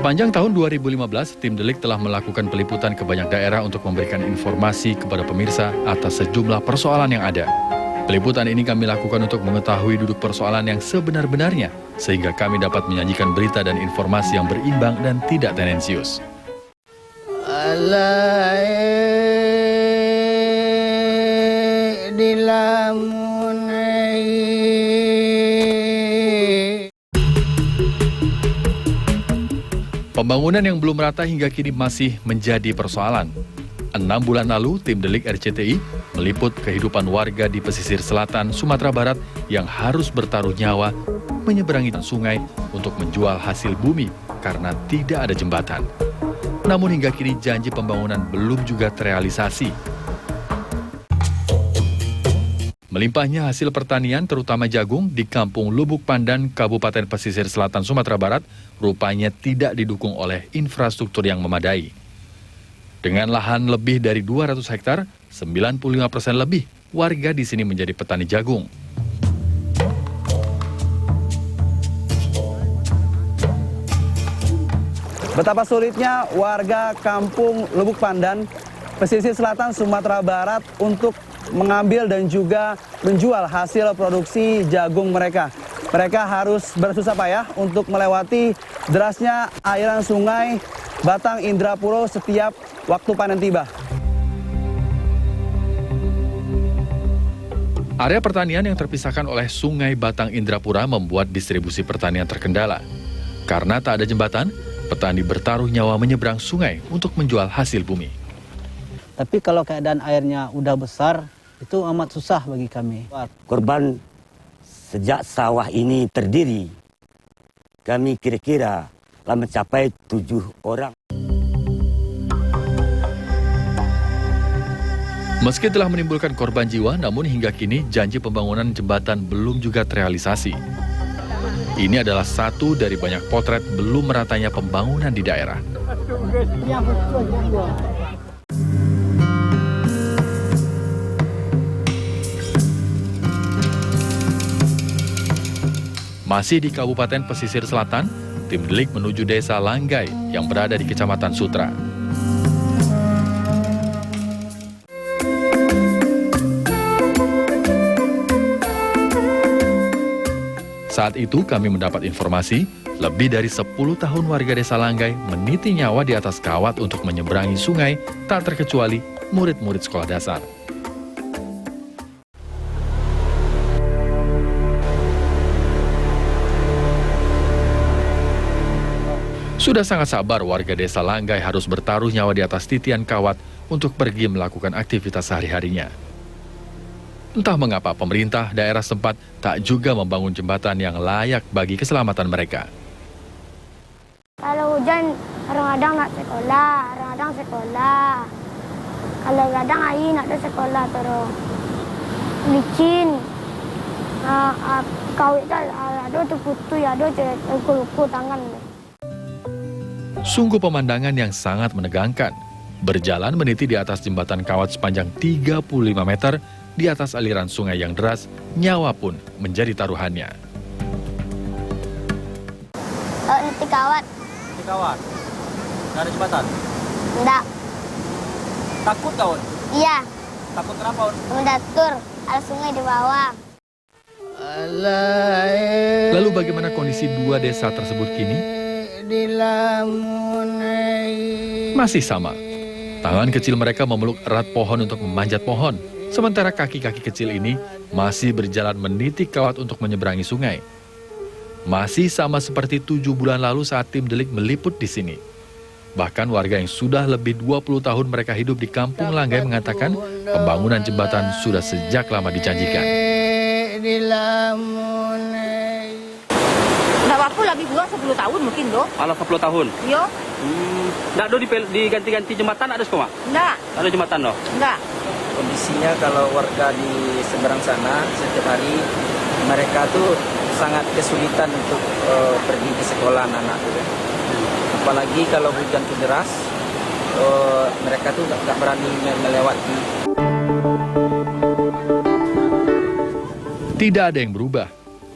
Sepanjang tahun 2015, tim Delik telah melakukan peliputan ke banyak daerah untuk memberikan informasi kepada pemirsa atas sejumlah persoalan yang ada. Peliputan ini kami lakukan untuk mengetahui duduk persoalan yang sebenar-benarnya, sehingga kami dapat menyajikan berita dan informasi yang berimbang dan tidak tendensius. Pembangunan yang belum rata hingga kini masih menjadi persoalan. 6 bulan lalu, tim Delik RCTI meliput kehidupan warga di pesisir selatan Sumatera Barat yang harus bertaruh nyawa menyeberangi sungai untuk menjual hasil bumi karena tidak ada jembatan. Namun hingga kini janji pembangunan belum juga terrealisasi. Melimpahnya hasil pertanian terutama jagung di Kampung Lubuk Pandan, Kabupaten Pesisir Selatan Sumatera Barat, rupanya tidak didukung oleh infrastruktur yang memadai. Dengan lahan lebih dari 200 hektar, 95% lebih warga di sini menjadi petani jagung. Betapa sulitnya warga Kampung Lubuk Pandan, Pesisir Selatan Sumatera Barat untuk mengambil dan juga menjual hasil produksi jagung mereka. Mereka harus bersusah payah untuk melewati derasnya aliran sungai Batang Indrapuro setiap waktu panen tiba. Area pertanian yang terpisahkan oleh sungai Batang Indrapura membuat distribusi pertanian terkendala. Karena tak ada jembatan, petani bertaruh nyawa menyeberang sungai untuk menjual hasil bumi. Tapi kalau keadaan airnya udah besar, itu amat susah bagi kami. Korban sejak sawah ini terdiri, kami kira-kira telah mencapai 7 orang. Meski telah menimbulkan korban jiwa, namun hingga kini janji pembangunan jembatan belum juga terrealisasi. Ini adalah satu dari banyak potret belum meratanya pembangunan di daerah. Masih di Kabupaten Pesisir Selatan, tim Delik menuju Desa Langgai yang berada di Kecamatan Sutra. Saat itu kami mendapat informasi, lebih dari 10 tahun warga Desa Langgai meniti nyawa di atas kawat untuk menyeberangi sungai, tak terkecuali murid-murid sekolah dasar. Sudah sangat sabar warga Desa Langgai harus bertaruh nyawa di atas titian kawat untuk pergi melakukan aktivitas sehari-harinya. Entah mengapa pemerintah daerah setempat tak juga membangun jembatan yang layak bagi keselamatan mereka. Kalau hujan, kadang-kadang nak sekolah, kadang-kadang sekolah. Kalau kadang air nak ada sekolah terus. Licin. Kawit ada terputus, ada luku tangan. Sungguh pemandangan yang sangat menegangkan. Berjalan meniti di atas jembatan kawat sepanjang 35 meter di atas aliran sungai yang deras, nyawa pun menjadi taruhannya. Niti kawat. Di kawat? Nggak ada jembatan? Enggak. Takut kawat? Iya. Takut kenapa? Mendatur, ada sungai di bawah. Lalu bagaimana kondisi dua desa tersebut kini? Masih sama. Tangan kecil mereka memeluk erat pohon untuk memanjat pohon, sementara kaki-kaki kecil ini masih berjalan meniti kawat untuk menyeberangi sungai. Masih sama seperti 7 bulan lalu saat tim Delik meliput di sini. Bahkan warga yang sudah lebih 20 tahun mereka hidup di Kampung Langgai mengatakan pembangunan jembatan sudah sejak lama dijanjikan. Nggak apa-apa lebih buang 10 tahun mungkin loh. Malah 10 tahun? Iya. Nggak ada diganti-ganti jembatan ada semua? Nggak. Ada jembatan loh? Nggak. Kondisinya kalau warga di seberang sana setiap hari mereka tuh sangat kesulitan untuk pergi ke sekolah anak-anak. Apalagi kalau hujan deras, mereka tuh nggak berani melewati. Tidak ada yang berubah.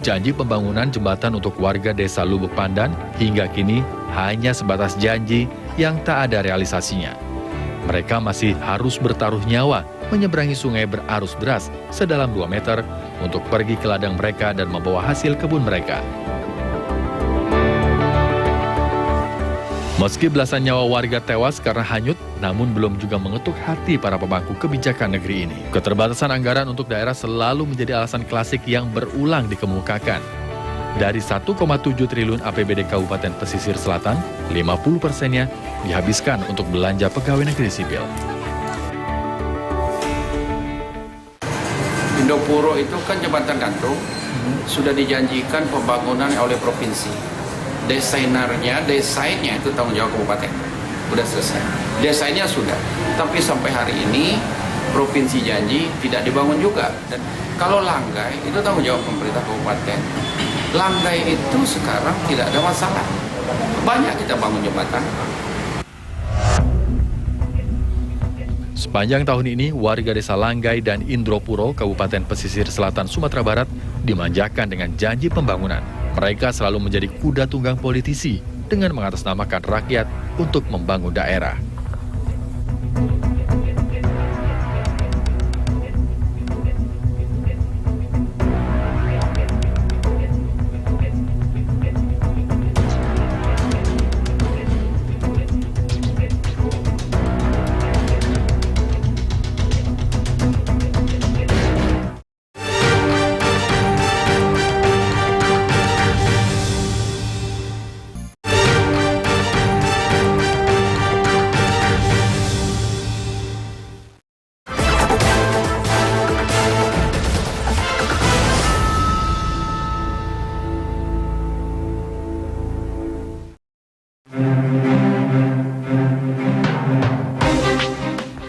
Janji pembangunan jembatan untuk warga desa Lubuk Pandan hingga kini hanya sebatas janji yang tak ada realisasinya. Mereka masih harus bertaruh nyawa menyeberangi sungai berarus deras sedalam 2 meter untuk pergi ke ladang mereka dan membawa hasil kebun mereka. Meski belasan nyawa warga tewas karena hanyut, namun belum juga mengetuk hati para pemangku kebijakan negeri ini. Keterbatasan anggaran untuk daerah selalu menjadi alasan klasik yang berulang dikemukakan. Dari 1,7 triliun APBD Kabupaten Pesisir Selatan, 50%-nya dihabiskan untuk belanja pegawai negeri sipil. Indopuro itu kan jembatan gantung, sudah dijanjikan pembangunan oleh provinsi. Desainnya itu tanggung jawab kabupaten, sudah selesai. Desainnya sudah, tapi sampai hari ini provinsi janji tidak dibangun juga. Dan kalau Langgai itu tanggung jawab pemerintah kabupaten. Langgai itu sekarang tidak ada masalah, banyak kita bangun jembatan. Sepanjang tahun ini, warga desa Langgai dan Indropuro, Kabupaten Pesisir Selatan, Sumatera Barat, dimanjakan dengan janji pembangunan. Mereka selalu menjadi kuda tunggang politisi dengan mengatasnamakan rakyat untuk membangun daerah.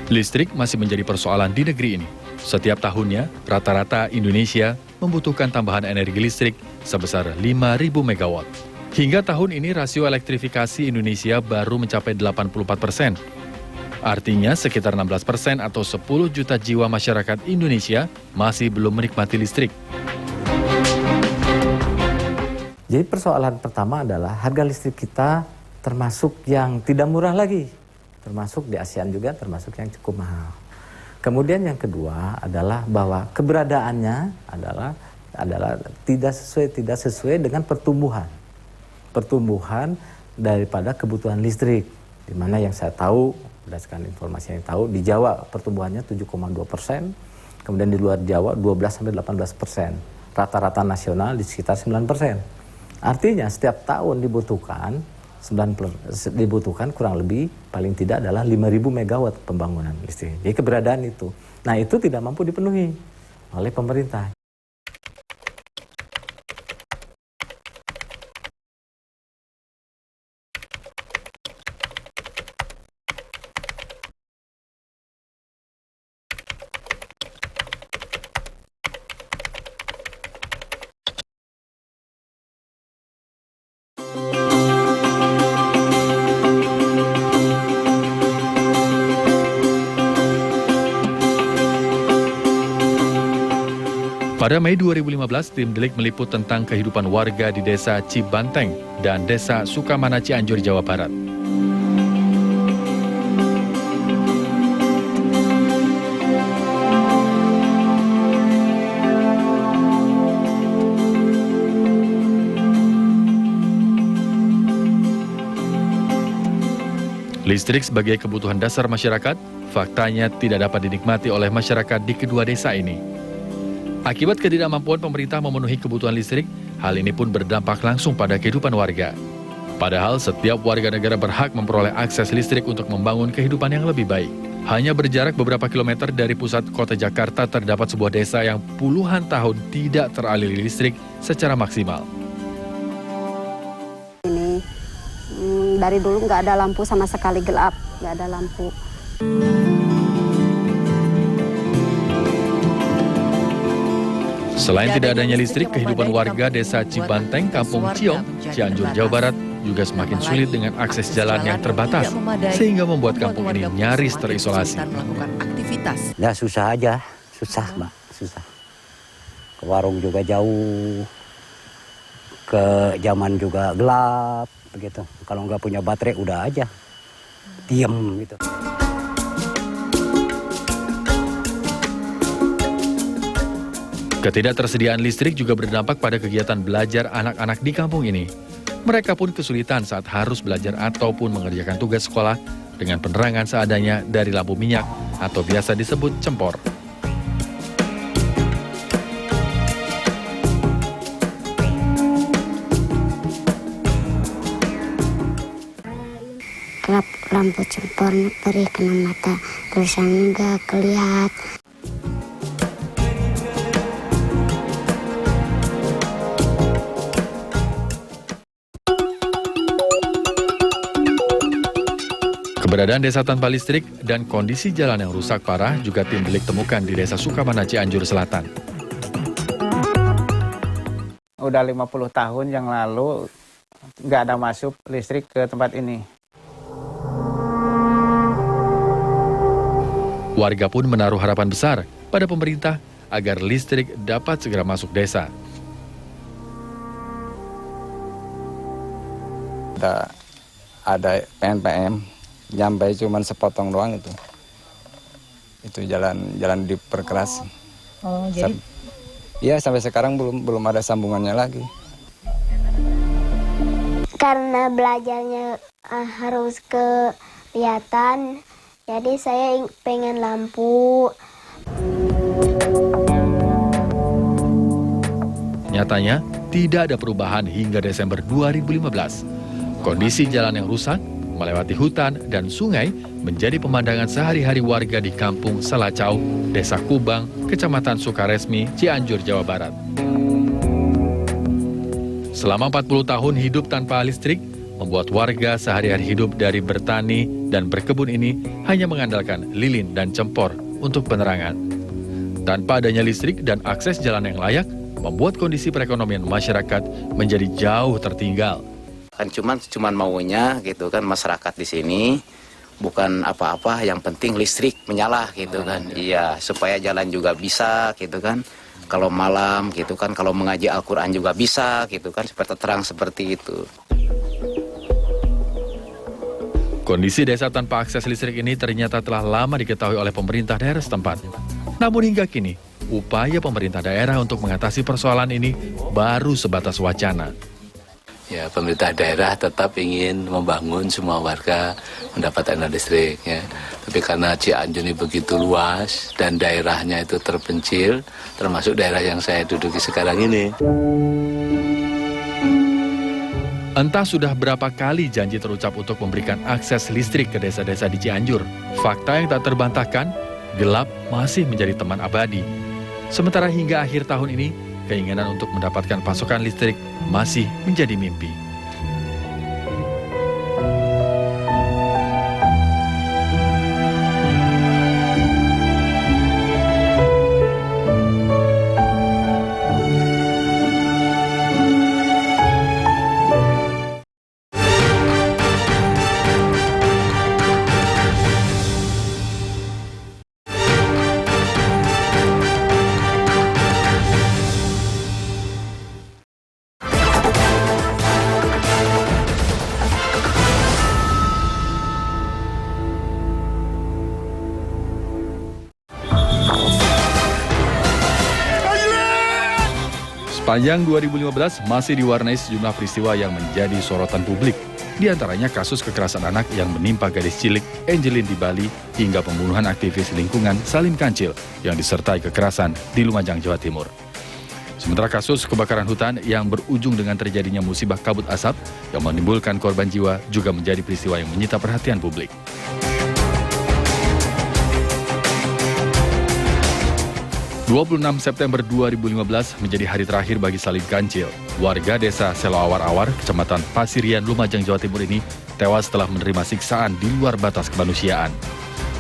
Listrik masih menjadi persoalan di negeri ini. Setiap tahunnya, rata-rata Indonesia membutuhkan tambahan energi listrik sebesar 5.000 MW. Hingga tahun ini rasio elektrifikasi Indonesia baru mencapai 84%. Artinya sekitar 16% atau 10 juta jiwa masyarakat Indonesia masih belum menikmati listrik. Jadi persoalan pertama adalah harga listrik kita termasuk yang tidak murah lagi. Termasuk di ASEAN juga termasuk yang cukup mahal. Kemudian yang kedua adalah bahwa keberadaannya adalah tidak sesuai dengan pertumbuhan daripada kebutuhan listrik. Di mana yang saya tahu berdasarkan informasi yang tahu di Jawa pertumbuhannya 7,2%, kemudian di luar Jawa 12-18%. Rata-rata nasional di sekitar 9%. Artinya setiap tahun dibutuhkan kurang lebih paling tidak adalah 5.000 MW pembangunan listrik. Jadi keberadaan itu. Nah, itu tidak mampu dipenuhi oleh pemerintah. Pada Mei 2015, tim Delik meliput tentang kehidupan warga di Desa Cibanteng dan Desa Sukamana Cianjur, Jawa Barat. Listrik sebagai kebutuhan dasar masyarakat, faktanya tidak dapat dinikmati oleh masyarakat di kedua desa ini. Akibat ketidakmampuan pemerintah memenuhi kebutuhan listrik, hal ini pun berdampak langsung pada kehidupan warga. Padahal setiap warga negara berhak memperoleh akses listrik untuk membangun kehidupan yang lebih baik. Hanya berjarak beberapa kilometer dari pusat kota Jakarta terdapat sebuah desa yang puluhan tahun tidak teraliri listrik secara maksimal. Ini dari dulu nggak ada lampu sama sekali, gelap, nggak ada lampu. Selain tidak adanya listrik, kehidupan warga Desa Cibanteng, Kampung Ciong, Cianjur, Jawa Barat juga semakin sulit dengan akses jalan yang terbatas, sehingga membuat kampung ini nyaris terisolasi. Ya susah aja, susah Mbak, susah. Ke warung juga jauh, ke zaman juga gelap begitu. Kalau nggak punya baterai udah aja diem gitu. Ketidaktersediaan listrik juga berdampak pada kegiatan belajar anak-anak di kampung ini. Mereka pun kesulitan saat harus belajar ataupun mengerjakan tugas sekolah dengan penerangan seadanya dari lampu minyak atau biasa disebut cempor. Lampu cempor perih kena mata, tulisannya nggak kelihat. Keberadaan desa tanpa listrik dan kondisi jalan yang rusak parah juga tim delik temukan di desa Sukamana, Cianjur Selatan. Udah 50 tahun yang lalu nggak ada masuk listrik ke tempat ini. Warga pun menaruh harapan besar pada pemerintah agar listrik dapat segera masuk desa. Ada PNPM, nyampe cuman sepotong doang itu. Itu jalan diperkeras. Oh, jadi Iya, sampai sekarang belum ada sambungannya lagi. Karena belajarnya harus kelihatan, jadi saya pengen lampu. Nyatanya, tidak ada perubahan hingga Desember 2015. Kondisi jalan yang rusak, melewati hutan dan sungai menjadi pemandangan sehari-hari warga di Kampung Salacau, Desa Kubang, Kecamatan Sukaresmi, Cianjur, Jawa Barat. Selama 40 tahun hidup tanpa listrik, membuat warga sehari-hari hidup dari bertani dan berkebun ini hanya mengandalkan lilin dan cempor untuk penerangan. Tanpa adanya listrik dan akses jalan yang layak, membuat kondisi perekonomian masyarakat menjadi jauh tertinggal. Kan cuman maunya gitu kan masyarakat di sini bukan apa-apa, yang penting listrik menyala gitu kan. Iya, supaya jalan juga bisa gitu kan. Kalau malam gitu kan, kalau mengaji Al-Qur'an juga bisa gitu kan, supaya terang seperti itu. Kondisi desa tanpa akses listrik ini ternyata telah lama diketahui oleh pemerintah daerah setempat. Namun hingga kini, upaya pemerintah daerah untuk mengatasi persoalan ini baru sebatas wacana. Ya, pemerintah daerah tetap ingin membangun semua warga mendapatkan listrik ya. Tapi karena Cianjur ini begitu luas dan daerahnya itu terpencil, termasuk daerah yang saya duduki sekarang ini. Entah sudah berapa kali janji terucap untuk memberikan akses listrik ke desa-desa di Cianjur. Fakta yang tak terbantahkan, gelap masih menjadi teman abadi. Sementara hingga akhir tahun ini, keinginan untuk mendapatkan pasokan listrik masih menjadi mimpi. Sepanjang 2015 masih diwarnai sejumlah peristiwa yang menjadi sorotan publik. Di antaranya kasus kekerasan anak yang menimpa gadis cilik Angelin di Bali hingga pembunuhan aktivis lingkungan Salim Kancil yang disertai kekerasan di Lumajang, Jawa Timur. Sementara kasus kebakaran hutan yang berujung dengan terjadinya musibah kabut asap yang menimbulkan korban jiwa juga menjadi peristiwa yang menyita perhatian publik. 26 September 2015 menjadi hari terakhir bagi Salim Kancil. Warga desa Selo Awar-Awar, Kecamatan Pasirian, Lumajang, Jawa Timur ini tewas setelah menerima siksaan di luar batas kemanusiaan.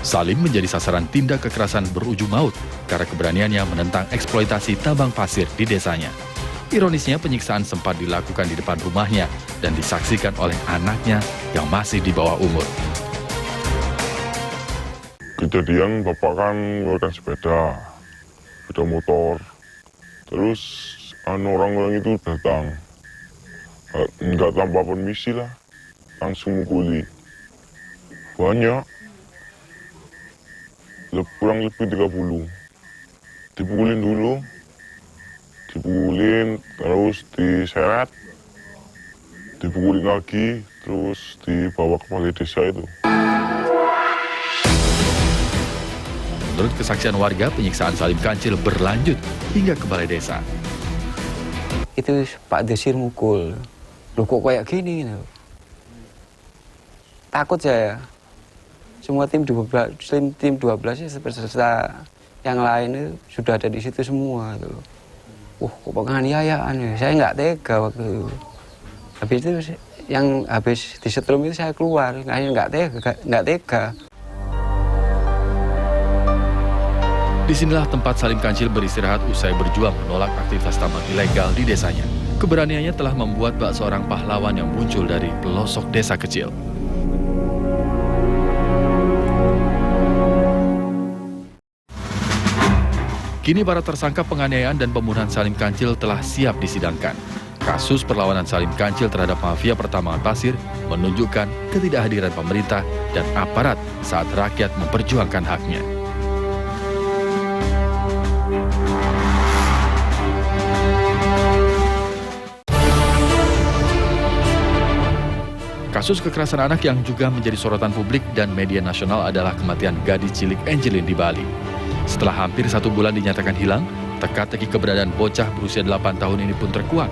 Salim menjadi sasaran tindak kekerasan berujung maut karena keberaniannya menentang eksploitasi tambang pasir di desanya. Ironisnya, penyiksaan sempat dilakukan di depan rumahnya dan disaksikan oleh anaknya yang masih di bawah umur. Kejadian bapak kan ngeluarkan sepeda motor, terus orang-orang itu datang nggak tanpa permisi lah, langsung mukuli. Banyak, kurang lebih 30. Dipukulin dulu, dipukulin, terus diseret, dipukulin lagi, terus dibawa ke balai desa itu. Menurut kesaksian warga, penyiksaan Salim Kancil berlanjut hingga ke balai desa. Itu Pak Desir mukul, loh kok kayak gini gitu. Takut saya. Semua tim 12 ya peserta yang lain itu sudah ada di situ semua tuh. Kok penganiayaan ya? Saya nggak tega waktu itu. Habis itu yang habis disetrum itu saya keluar, nggak tega. Disinilah tempat Salim Kancil beristirahat usai berjuang menolak aktivitas tambang ilegal di desanya. Keberaniannya telah membuat bak seorang pahlawan yang muncul dari pelosok desa kecil. Kini para tersangka penganiayaan dan pembunuhan Salim Kancil telah siap disidangkan. Kasus perlawanan Salim Kancil terhadap mafia pertambangan pasir menunjukkan ketidakhadiran pemerintah dan aparat saat rakyat memperjuangkan haknya. Kasus kekerasan anak yang juga menjadi sorotan publik dan media nasional adalah kematian gadis cilik Angelin di Bali. Setelah hampir 1 bulan dinyatakan hilang, teka-teki keberadaan bocah berusia 8 tahun ini pun terkuak.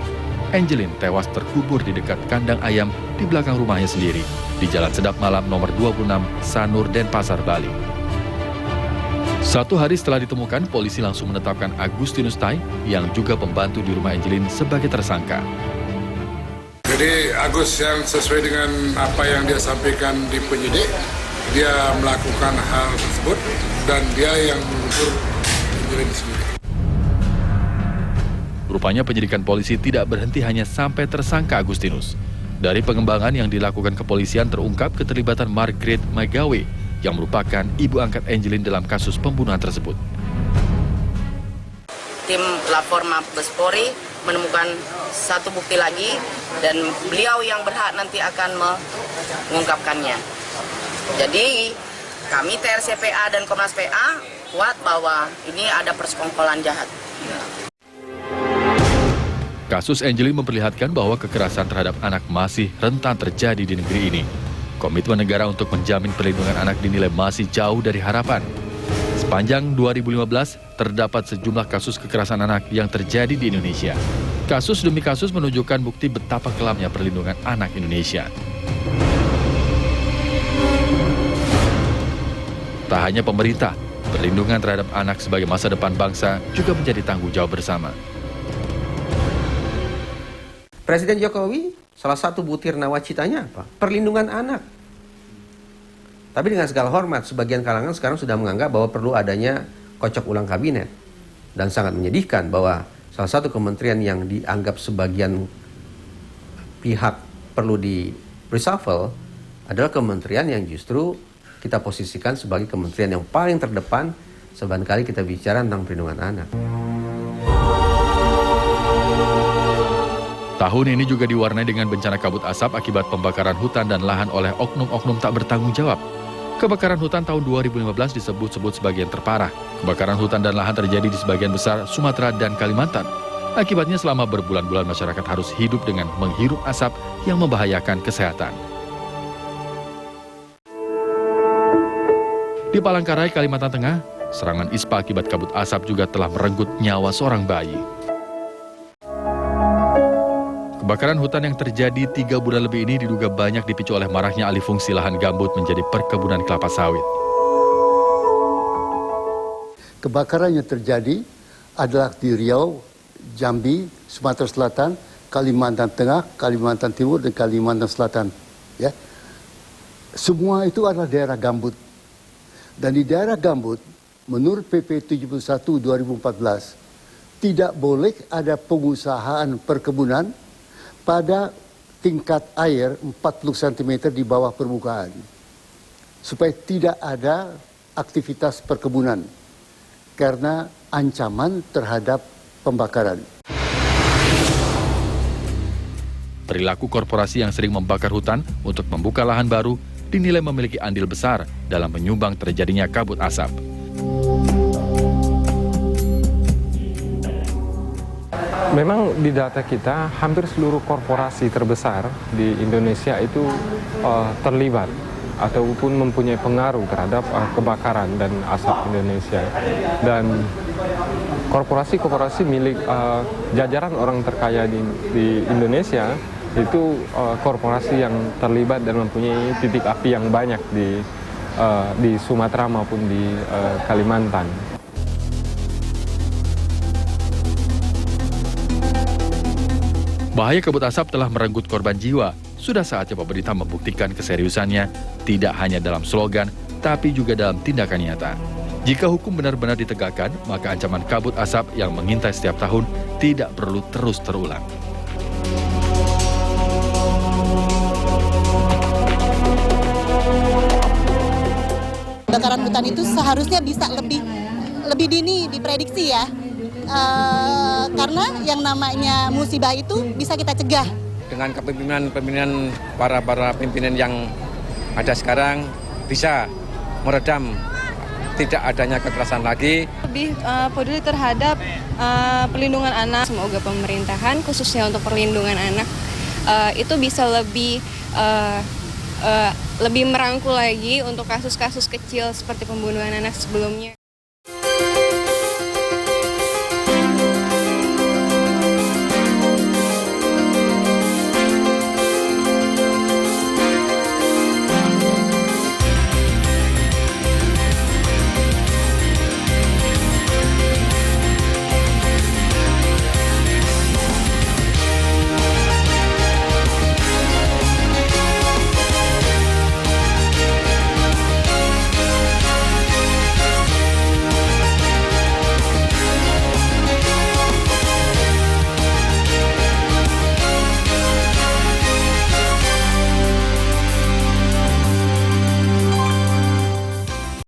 Angelin tewas terkubur di dekat kandang ayam di belakang rumahnya sendiri, di Jalan Sedap Malam nomor 26, Sanur, Denpasar, Bali. 1 hari setelah ditemukan, polisi langsung menetapkan Agustinus Tai, yang juga pembantu di rumah Angelin, sebagai tersangka. Jadi Agus yang sesuai dengan apa yang dia sampaikan di penyidik, dia melakukan hal tersebut dan dia yang mengubur Angelin sendiri. Rupanya penyidikan polisi tidak berhenti hanya sampai tersangka Agustinus. Dari pengembangan yang dilakukan kepolisian terungkap keterlibatan Margaret Magawe yang merupakan ibu angkat Angelin dalam kasus pembunuhan tersebut. Tim lapor Mabes Polri menemukan 1 bukti lagi dan beliau yang berhak nanti akan mengungkapkannya. Jadi kami TRCPA dan Komnas PA kuat bahwa ini ada persekongkolan jahat. Kasus Angelin memperlihatkan bahwa kekerasan terhadap anak masih rentan terjadi di negeri ini. Komitmen negara untuk menjamin perlindungan anak dinilai masih jauh dari harapan. Sepanjang 2015, terdapat sejumlah kasus kekerasan anak yang terjadi di Indonesia. Kasus demi kasus menunjukkan bukti betapa kelamnya perlindungan anak Indonesia. Tak hanya pemerintah, perlindungan terhadap anak sebagai masa depan bangsa juga menjadi tanggung jawab bersama. Presiden Jokowi, salah satu butir nawacitanya apa? Perlindungan anak. Tapi dengan segala hormat, sebagian kalangan sekarang sudah menganggap bahwa perlu adanya kocok ulang kabinet. Dan sangat menyedihkan bahwa salah satu kementerian yang dianggap sebagian pihak perlu di reshuffle adalah kementerian yang justru kita posisikan sebagai kementerian yang paling terdepan seban-kali kita bicara tentang perlindungan anak. Tahun ini juga diwarnai dengan bencana kabut asap akibat pembakaran hutan dan lahan oleh oknum-oknum tak bertanggung jawab. Kebakaran hutan tahun 2015 disebut-sebut sebagian terparah. Kebakaran hutan dan lahan terjadi di sebagian besar Sumatera dan Kalimantan. Akibatnya selama berbulan-bulan masyarakat harus hidup dengan menghirup asap yang membahayakan kesehatan. Di Palangkaraya, Kalimantan Tengah, serangan ispa akibat kabut asap juga telah merenggut nyawa seorang bayi. Kebakaran hutan yang terjadi 3 bulan lebih ini diduga banyak dipicu oleh maraknya alih fungsi lahan gambut menjadi perkebunan kelapa sawit. Kebakaran yang terjadi adalah di Riau, Jambi, Sumatera Selatan, Kalimantan Tengah, Kalimantan Timur, dan Kalimantan Selatan. Ya. Semua itu adalah daerah gambut. Dan di daerah gambut, menurut PP 71 2014, tidak boleh ada pengusahaan perkebunan pada tingkat air 40 cm di bawah permukaan. Supaya tidak ada aktivitas perkebunan. Karena ancaman terhadap pembakaran. perilaku korporasi yang sering membakar hutan untuk membuka lahan baru dinilai memiliki andil besar dalam menyumbang terjadinya kabut asap. Memang di data kita hampir seluruh korporasi terbesar di Indonesia itu terlibat ataupun mempunyai pengaruh terhadap kebakaran dan asap Indonesia. Dan korporasi-korporasi milik jajaran orang terkaya di Indonesia itu korporasi yang terlibat dan mempunyai titik api yang banyak di Sumatera maupun di Kalimantan. Bahaya kabut asap telah merenggut korban jiwa. Sudah saatnya pemerintah membuktikan keseriusannya tidak hanya dalam slogan, tapi juga dalam tindakan nyata. Jika hukum benar-benar ditegakkan, maka ancaman kabut asap yang mengintai setiap tahun tidak perlu terus terulang. Kebakaran hutan itu seharusnya bisa lebih dini diprediksi ya. Karena yang namanya musibah itu bisa kita cegah. Dengan kepemimpinan para pimpinan yang ada sekarang bisa meredam tidak adanya kekerasan lagi. Lebih peduli terhadap perlindungan anak. Semoga pemerintahan khususnya untuk perlindungan anak itu bisa lebih merangkul lagi untuk kasus-kasus kecil seperti pembunuhan anak sebelumnya.